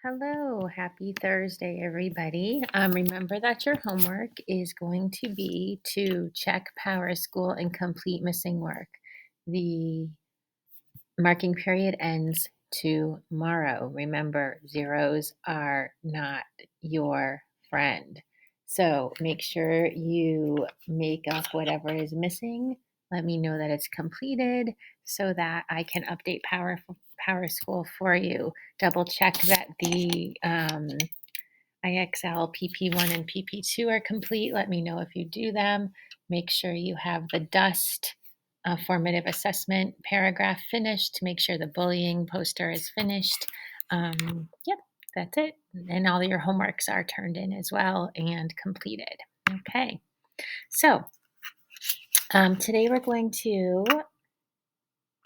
Hello, happy Thursday, everybody. Remember that your homework is going to be to check Power School and complete missing work. The marking period ends tomorrow. Remember, zeros are not your friend. So make sure you make up whatever is missing. Let me know that it's completed so that I can update Power School for you. Double check that the IXL PP1 and PP2 are complete. Let me know if you do them. Make sure you have the dust formative assessment paragraph finished to make sure the bullying poster is finished. Yep, that's it. And all your homeworks are turned in as well and completed. Okay, so today we're going to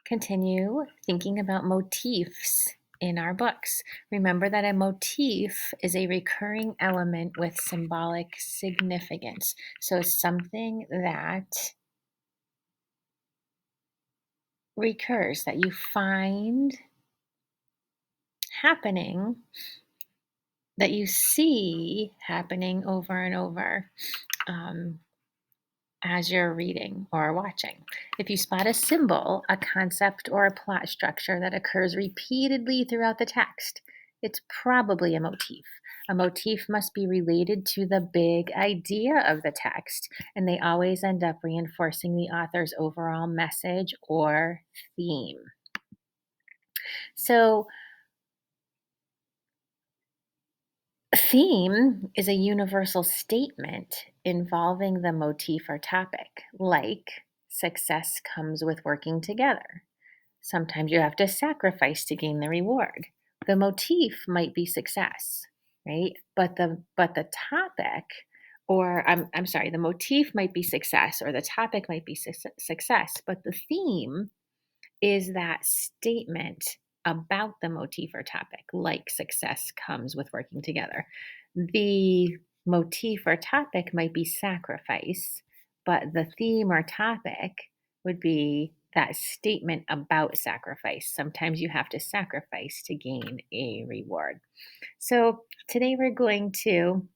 continue thinking about motifs in our books. Remember that a motif is a recurring element with symbolic significance. So something that recurs, that you find happening, that you see happening over and over. As you're reading or watching. If you spot a symbol, a concept, or a plot structure that occurs repeatedly throughout the text, it's probably a motif. A motif must be related to the big idea of the text, and they always end up reinforcing the author's overall message or theme. So, theme is a universal statement involving the motif or topic, like success comes with working together. Sometimes you have to sacrifice to gain the reward. The motif might be success, right? But the topic, or I'm sorry, the motif might be success, or the topic might be success, but the theme is that statement about the motif or topic, like success comes with working together. The motif or topic might be sacrifice, but the theme or topic would be that statement about sacrifice. Sometimes you have to sacrifice to gain a reward. So today we're going to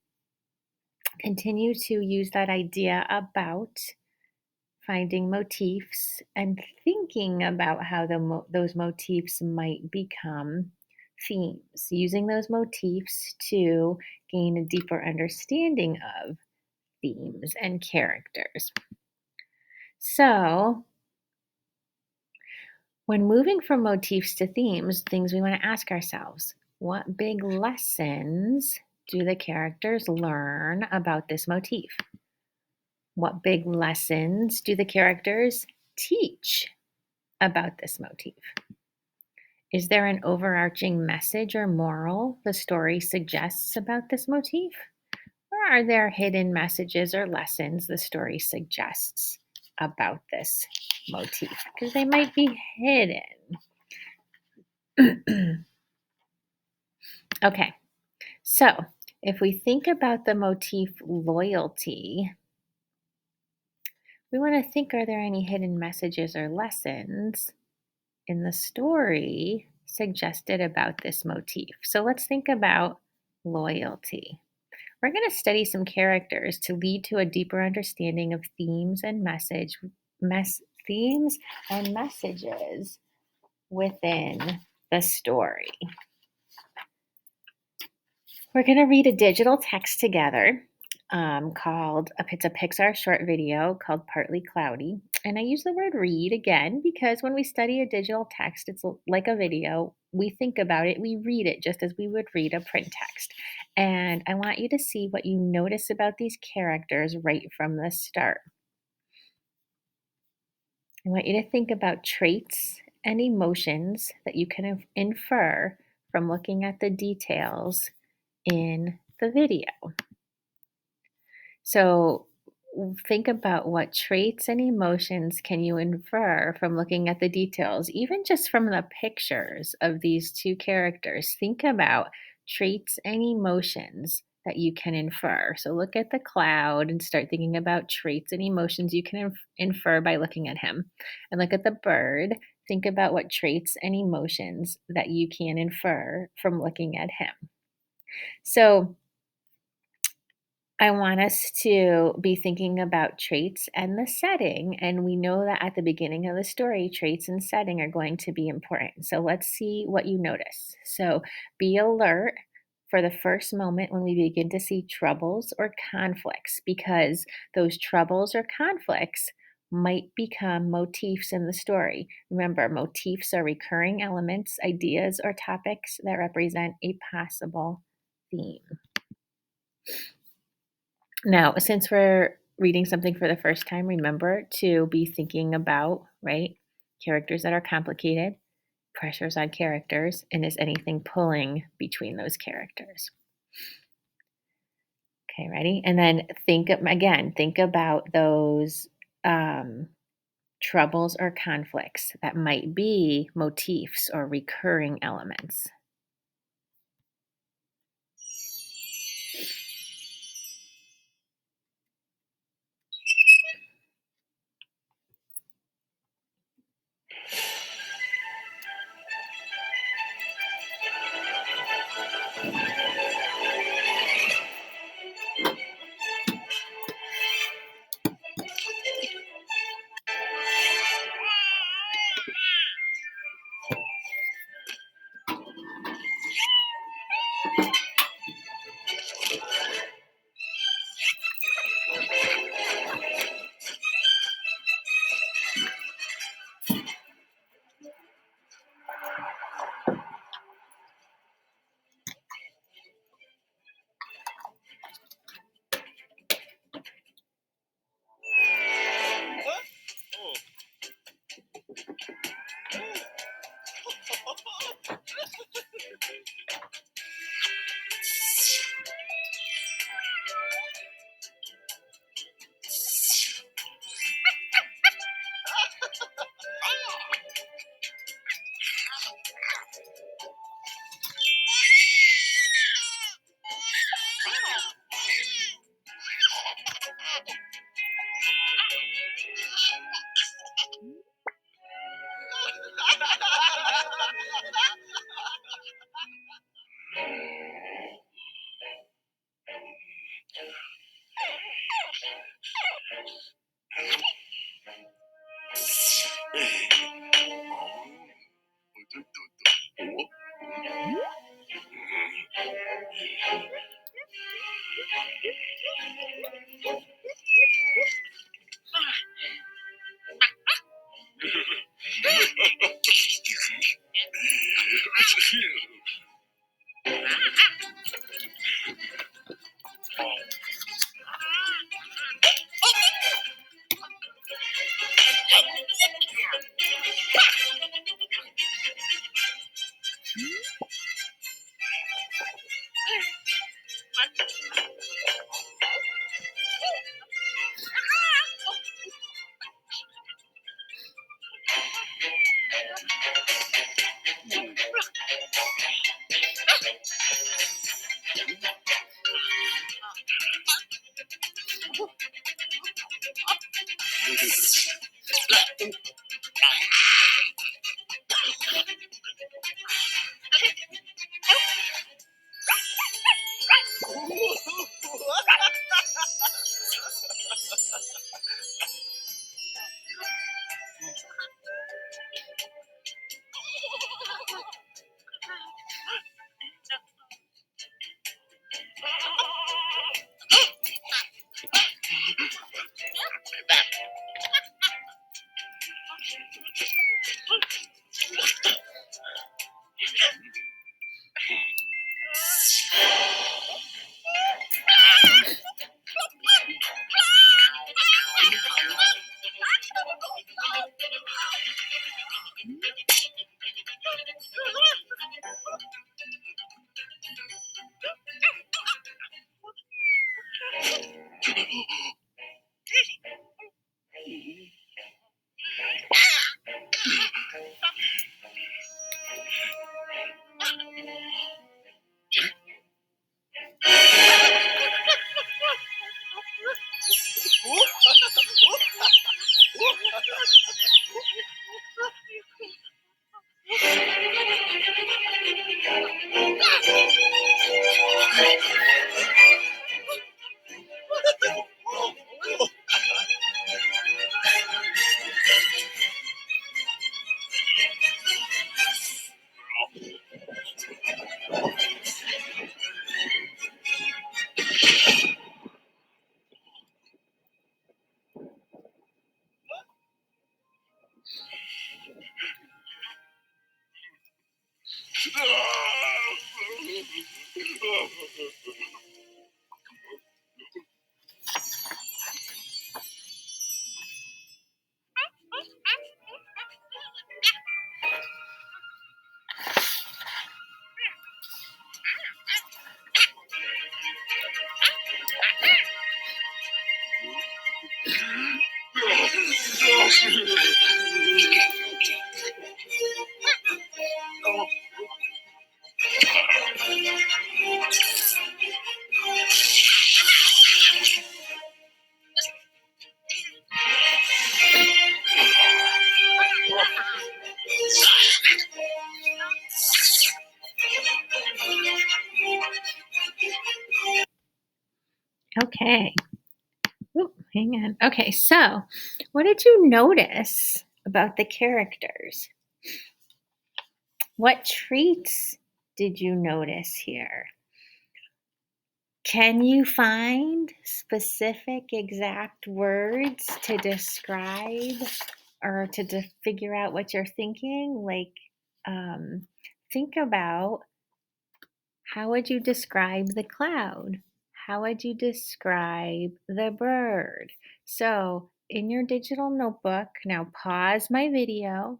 continue to use that idea about finding motifs and thinking about how those motifs might become themes, using those motifs to gain a deeper understanding of themes and characters. So, when moving from motifs to themes, things we want to ask ourselves: what big lessons do the characters learn about this motif? What big lessons do the characters teach about this motif? Is there an overarching message or moral the story suggests about this motif? Or are there hidden messages or lessons the story suggests about this motif? Because they might be hidden. Okay, so if we think about the motif loyalty, we want to think, are there any hidden messages or lessons in the story suggested about this motif? So let's think about loyalty. We're going to study some characters to lead to a deeper understanding of themes and messages within the story. We're going to read a digital text together called, it's a Pixar short video called Partly Cloudy. And I use the word read again because when we study a digital text, it's like a video. We think about it, we read it just as we would read a print text. And I want you to see what you notice about these characters right from the start. I want you to think about traits and emotions that you can infer from looking at the details in the video. So think about what traits and emotions can you infer from looking at the details, even just from the pictures of these two characters. Think about traits and emotions that you can infer. So look at the cloud and start thinking about traits and emotions you can infer by looking at him. And look at the bird. Think about what traits and emotions that you can infer from looking at him. So, I want us to be thinking about traits and the setting. And we know that at the beginning of the story, traits and setting are going to be important. So let's see what you notice. So be alert for the first moment when we begin to see troubles or conflicts, because those troubles or conflicts might become motifs in the story. Remember, motifs are recurring elements, ideas, or topics that represent a possible theme. Now, since we're reading something for the first time, remember to be thinking about, right, characters that are complicated, pressures on characters, and is anything pulling between those characters? Okay, ready? And then think about those troubles or conflicts that might be motifs or recurring elements. Okay. Oop, hang on. Okay, so what did you notice about the characters? What traits did you notice here? Can you find specific exact words to describe or to figure out what you're thinking? Like, think about how would you describe the cloud? How would you describe the bird? So, in your digital notebook, now pause my video,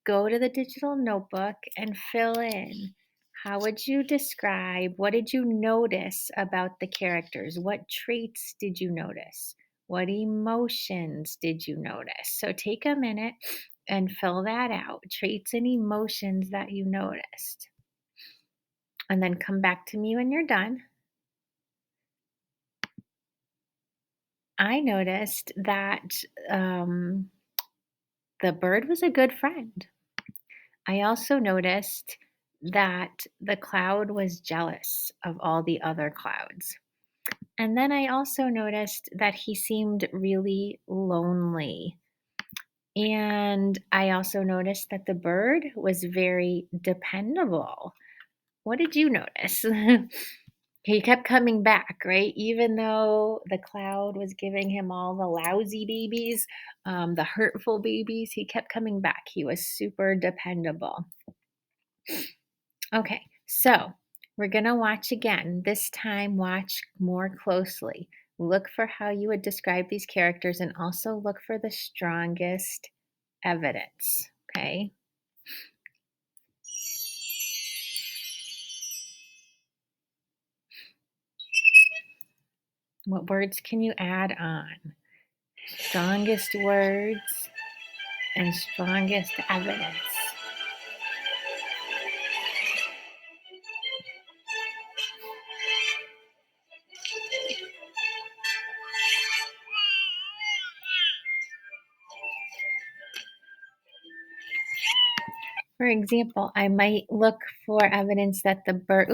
go to the digital notebook and fill in. How would you describe, what did you notice about the characters? What traits did you notice? What emotions did you notice? So take a minute and fill that out, traits and emotions that you noticed. And then come back to me when you're done. I noticed that the bird was a good friend. I also noticed that the cloud was jealous of all the other clouds. And then I also noticed that he seemed really lonely. And I also noticed that the bird was very dependable. What did you notice? He kept coming back, right? Even though the cloud was giving him all the lousy babies, the hurtful babies, he kept coming back. He was super dependable. Okay, so we're going to watch again. This time, watch more closely. Look for how you would describe these characters and also look for the strongest evidence. Okay. What words can you add on? Strongest words and strongest evidence. For example, I might look for evidence that the bird,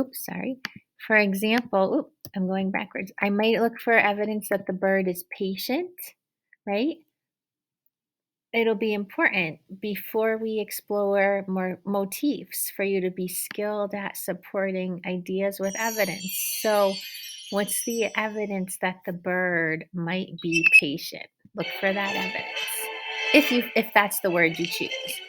For example, I'm going backwards. I might look for evidence that the bird is patient, right? It'll be important before we explore more motifs for you to be skilled at supporting ideas with evidence. So, what's the evidence that the bird might be patient? Look for that evidence. If that's the word you choose.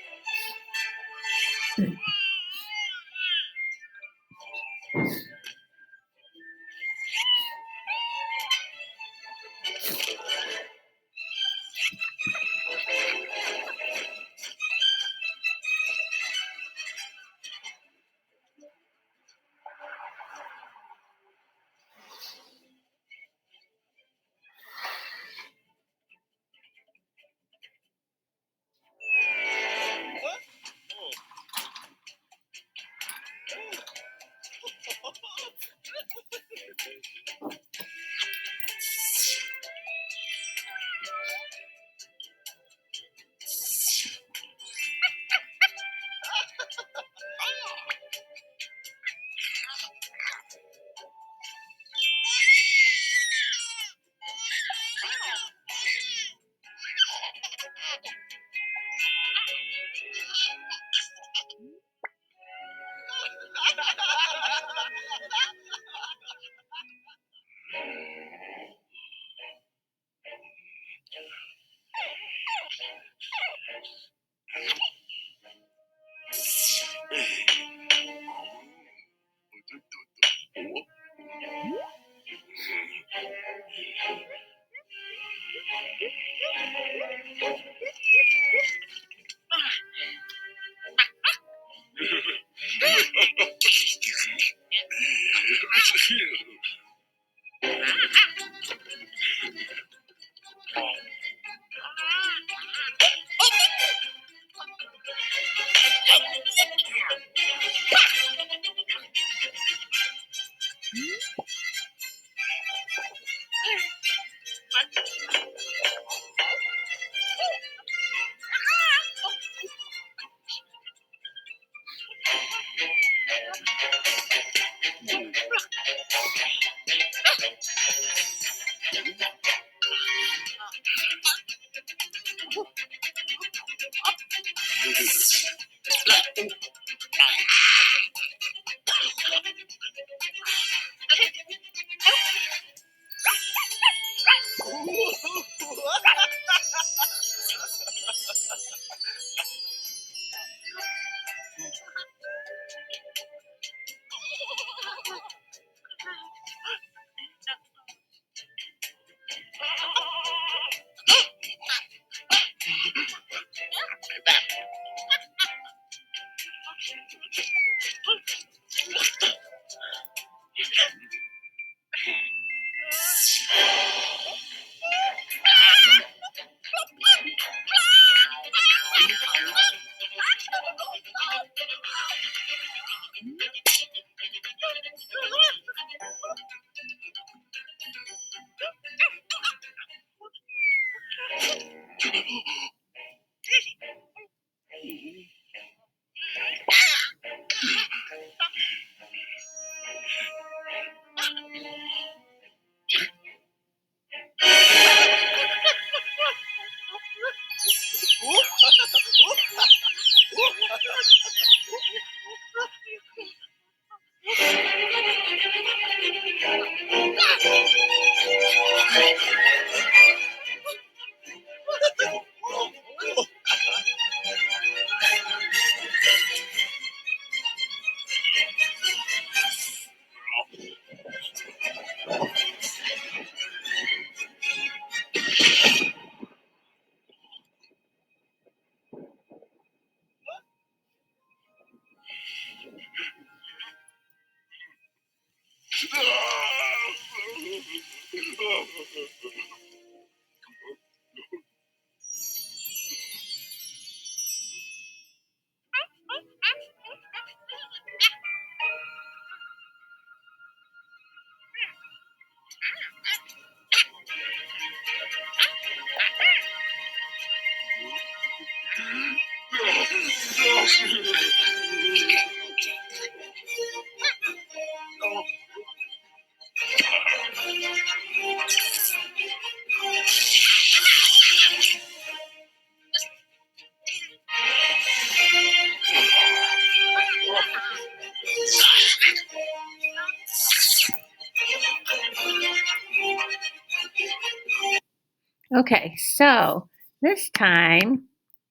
Okay, so this time,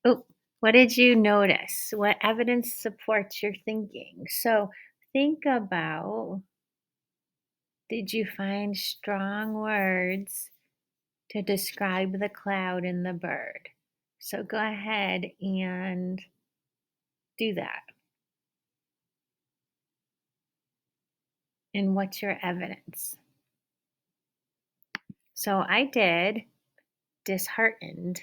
oh, what did you notice? What evidence supports your thinking? So think about, did you find strong words to describe the cloud and the bird? So go ahead and do that. And what's your evidence? So I did disheartened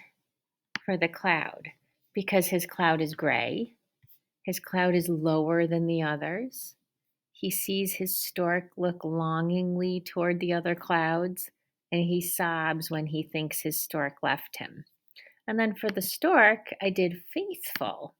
for the cloud because his cloud is gray. His cloud is lower than the others. He sees his stork look longingly toward the other clouds, and he sobs when he thinks his stork left him. And then for the stork, I did faithful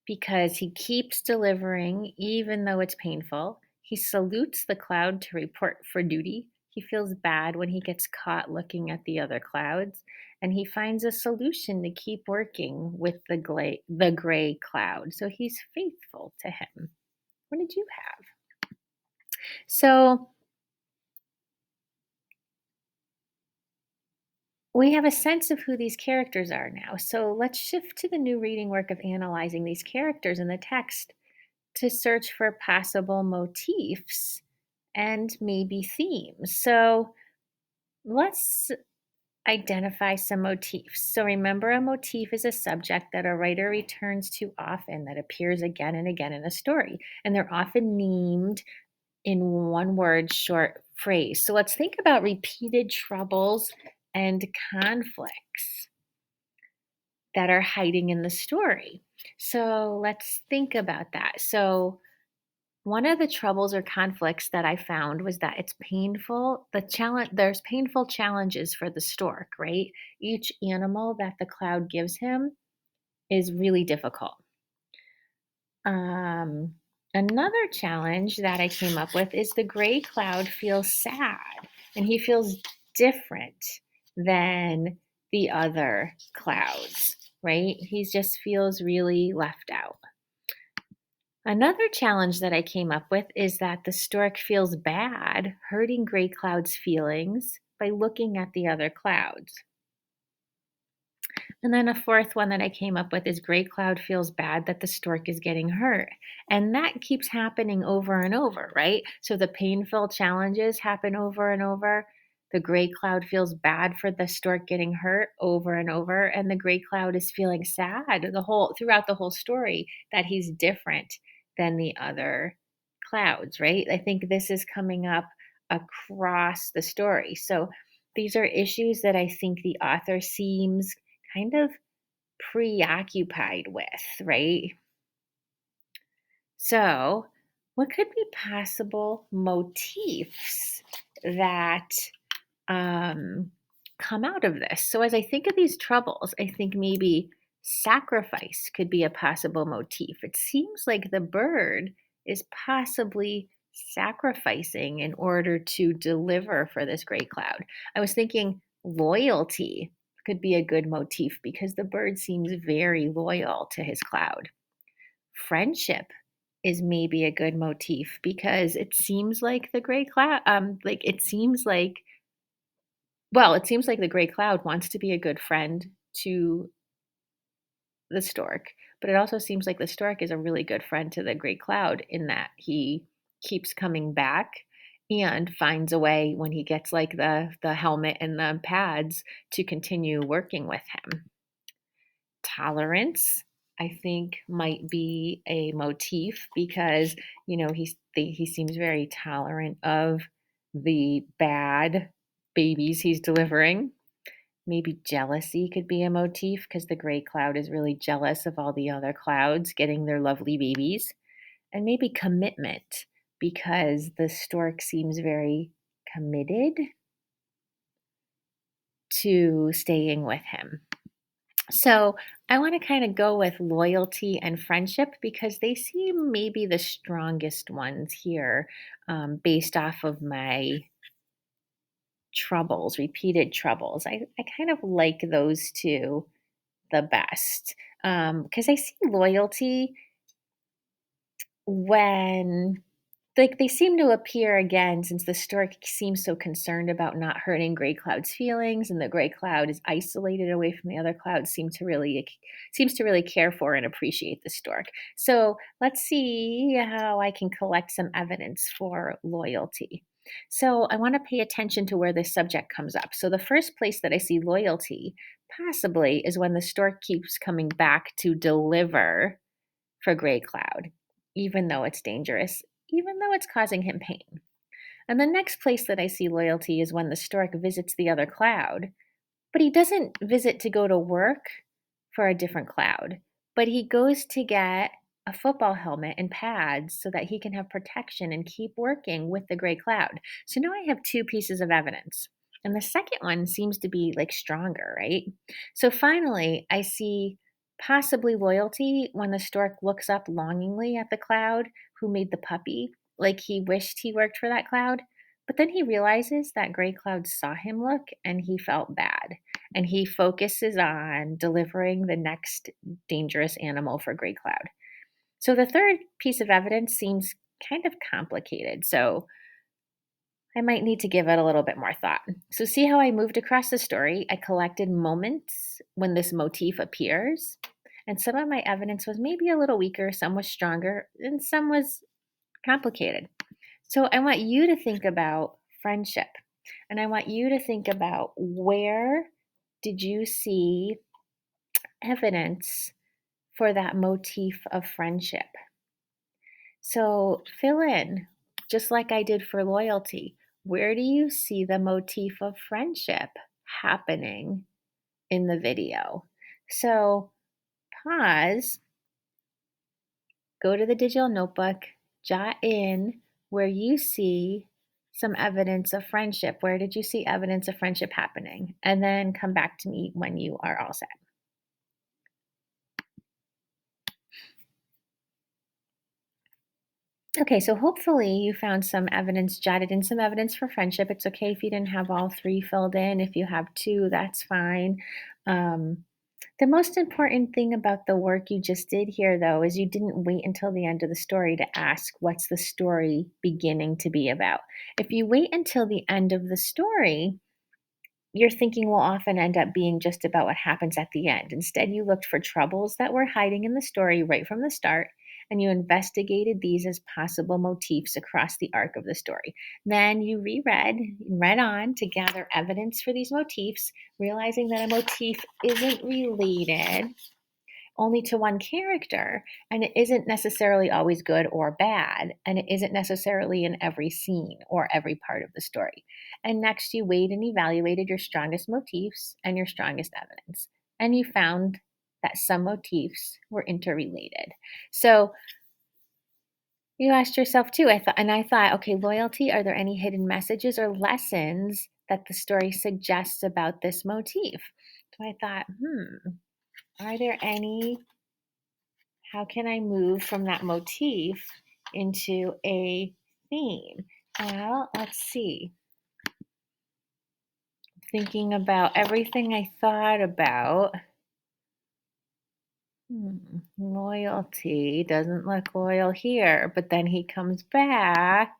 because he keeps delivering even though it's painful. He salutes the cloud to report for duty. He feels bad when he gets caught looking at the other clouds, and he finds a solution to keep working with the gray cloud. So he's faithful to him. What did you have? So we have a sense of who these characters are now. So let's shift to the new reading work of analyzing these characters in the text to search for possible motifs and maybe themes. So let's identify some motifs. So remember, a motif is a subject that a writer returns to often, that appears again and again in a story, and they're often named in one word short phrase. So let's think about repeated troubles and conflicts that are hiding in the story. So let's think about that. So one of the troubles or conflicts that I found was that it's painful. There's painful challenges for the stork, right? Each animal that the cloud gives him is really difficult. Um, Another challenge that I came up with is the gray cloud feels sad and he feels different than the other clouds, right? He just feels really left out. Another challenge that I came up with is that the stork feels bad hurting gray cloud's feelings by looking at the other clouds. And then a fourth one that I came up with is gray cloud feels bad that the stork is getting hurt. And that keeps happening over and over, right? So the painful challenges happen over and over. The gray cloud feels bad for the stork getting hurt over and over. And the gray cloud is feeling sad throughout the whole story that he's different than the other clouds, right? I think this is coming up across the story. So these are issues that I think the author seems kind of preoccupied with, right? So, what could be possible motifs that come out of this? So, as I think of these troubles, I think maybe sacrifice could be a possible motif. It seems like the bird is possibly sacrificing in order to deliver for this gray cloud. I was thinking loyalty could be a good motif because the bird seems very loyal to his cloud. Friendship is maybe a good motif because it seems like the gray cloud it seems like the gray cloud wants to be a good friend to the stork, but it also seems like the stork is a really good friend to the gray cloud in that he keeps coming back and finds a way when he gets like the helmet and the pads to continue working with him. Tolerance I think might be a motif because, he seems very tolerant of the bad babies he's delivering. Maybe jealousy could be a motif because the gray cloud is really jealous of all the other clouds getting their lovely babies. And maybe commitment because the stork seems very committed to staying with him. So I want to kind of go with loyalty and friendship because they seem maybe the strongest ones here, based off of my troubles, repeated troubles. I kind of like those two the best because I see loyalty when like they seem to appear again since the stork seems so concerned about not hurting gray cloud's feelings and the gray cloud is isolated away from the other clouds seems to really care for and appreciate the stork. So let's see how I can collect some evidence for loyalty. So I want to pay attention to where this subject comes up. So the first place that I see loyalty possibly is when the stork keeps coming back to deliver for gray cloud, even though it's dangerous, even though it's causing him pain. And the next place that I see loyalty is when the stork visits the other cloud, but he doesn't visit to go to work for a different cloud, but he goes to get a football helmet and pads so that he can have protection and keep working with the gray cloud. So now I have two pieces of evidence. And the second one seems to be like stronger, right? So finally, I see possibly loyalty when the stork looks up longingly at the cloud who made the puppy, like he wished he worked for that cloud. But then he realizes that gray cloud saw him look and he felt bad and he focuses on delivering the next dangerous animal for gray cloud. So the third piece of evidence seems kind of complicated. So I might need to give it a little bit more thought. So, see how I moved across the story? I collected moments when this motif appears, and some of my evidence was maybe a little weaker, some was stronger, and some was complicated. So, I want you to think about friendship, and I want you to think about where did you see evidence for that motif of friendship? So fill in, just like I did for loyalty. Where do you see the motif of friendship happening in the video? So pause, go to the digital notebook, jot in where you see some evidence of friendship. Where did you see evidence of friendship happening? And then come back to me when you are all set. Okay, so hopefully you found some evidence, jotted in some evidence for friendship. It's okay if you didn't have all three filled in. If you have two, that's fine. Um, the most important thing about the work you just did here, though, is you didn't wait until the end of the story to ask, what's the story beginning to be about? If you wait until the end of the story, your thinking will often end up being just about what happens at the end. Instead, you looked for troubles that were hiding in the story right from the start, and you investigated these as possible motifs across the arc of the story. Then you read on to gather evidence for these motifs, realizing that a motif isn't related only to one character, and it isn't necessarily always good or bad, and it isn't necessarily in every scene or every part of the story. And next, you weighed and evaluated your strongest motifs and your strongest evidence, and you found that some motifs were interrelated. So you asked yourself too, I thought, okay, loyalty, are there any hidden messages or lessons that the story suggests about this motif? So I thought, are there any how can I move from that motif into a theme? Well, let's see. Thinking about everything I thought about. Loyalty doesn't look loyal here, but then he comes back.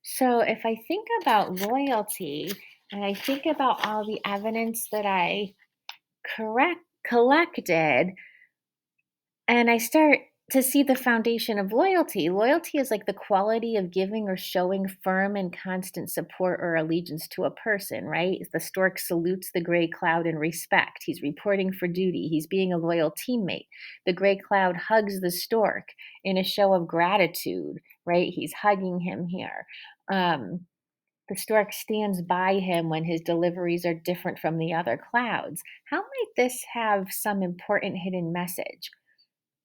So if I think about loyalty and I think about all the evidence that I collected, and I start to see the foundation of loyalty. Loyalty is like the quality of giving or showing firm and constant support or allegiance to a person, right? The stork salutes the gray cloud in respect. He's reporting for duty. He's being a loyal teammate. The gray cloud hugs the stork in a show of gratitude, right? He's hugging him here. Um, the stork stands by him when his deliveries are different from the other clouds. How might this have some important hidden message?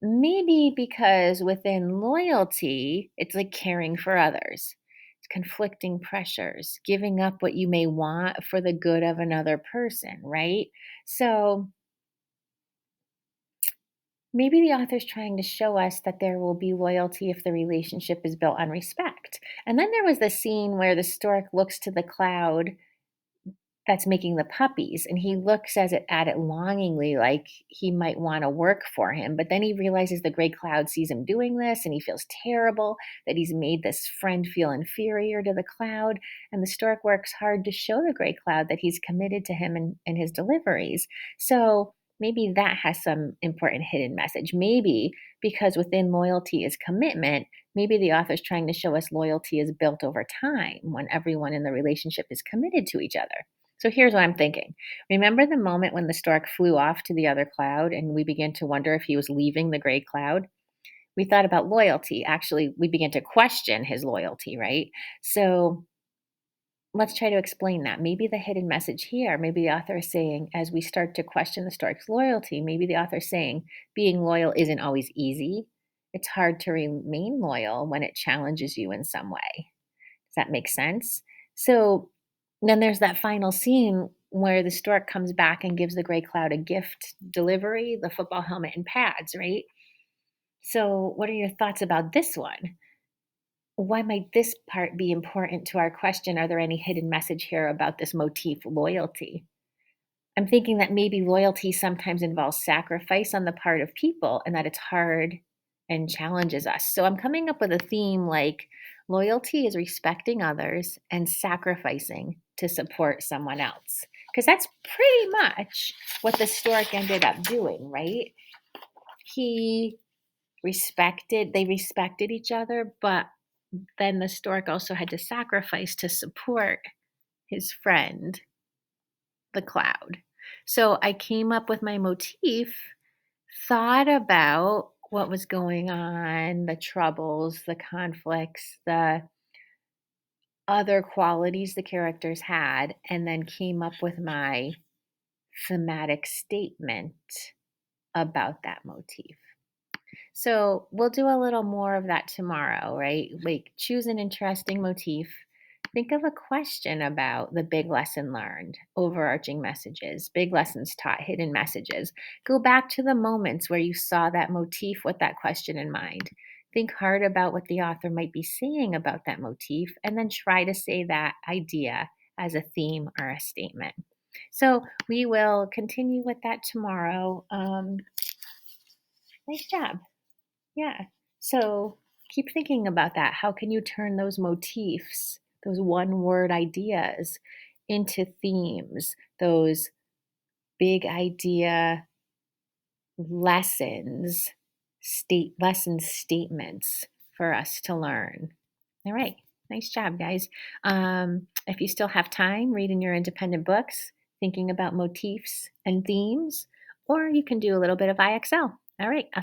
Maybe because within loyalty, it's like caring for others. It's conflicting pressures, giving up what you may want for the good of another person, right? So maybe the author's trying to show us that there will be loyalty if the relationship is built on respect. And then there was the scene where the stork looks to the cloud that's making the puppies, and he looks at it longingly, like he might wanna work for him, but then he realizes the gray cloud sees him doing this, and he feels terrible that he's made this friend feel inferior to the cloud, and the stork works hard to show the gray cloud that he's committed to him and his deliveries. So, maybe that has some important hidden message. Maybe because within loyalty is commitment, maybe the author's trying to show us loyalty is built over time when everyone in the relationship is committed to each other. So here's what I'm thinking. Remember the moment when the stork flew off to the other cloud and we began to wonder if he was leaving the gray cloud? We thought about loyalty. Actually, we began to question his loyalty, right? So let's try to explain that. Maybe the hidden message here, maybe the author is saying, as we start to question the stork's loyalty, maybe the author is saying being loyal isn't always easy. It's hard to remain loyal when it challenges you in some way. Does that make sense? So then there's that final scene where the stork comes back and gives the gray cloud a gift delivery, the football helmet and pads, right? So, what are your thoughts about this one? Why might this part be important to our question? Are there any hidden message here about this motif, loyalty? I'm thinking that maybe loyalty sometimes involves sacrifice on the part of people and that it's hard and challenges us. So I'm coming up with a theme like loyalty is respecting others and sacrificing to support someone else. Because that's pretty much what the stork ended up doing, right? He they respected each other, but then the stork also had to sacrifice to support his friend the cloud. So I came up with my motif, thought about what was going on, the troubles, the conflicts, the other qualities the characters had, and then came up with my thematic statement about that motif. So we'll do a little more of that tomorrow, right? Like choose an interesting motif. Think of a question about the big lesson learned, overarching messages, big lessons taught, hidden messages. Go back to the moments where you saw that motif with that question in mind. Think hard about what the author might be saying about that motif, and then try to say that idea as a theme or a statement. So we will continue with that tomorrow. Nice job. Yeah. So keep thinking about that. How can you turn those motifs, those one word ideas, into themes, those big idea lessons, lesson statements for us to learn? All right. Nice job, guys. If you still have time, reading your independent books, thinking about motifs and themes, or you can do a little bit of IXL. All right. I'll see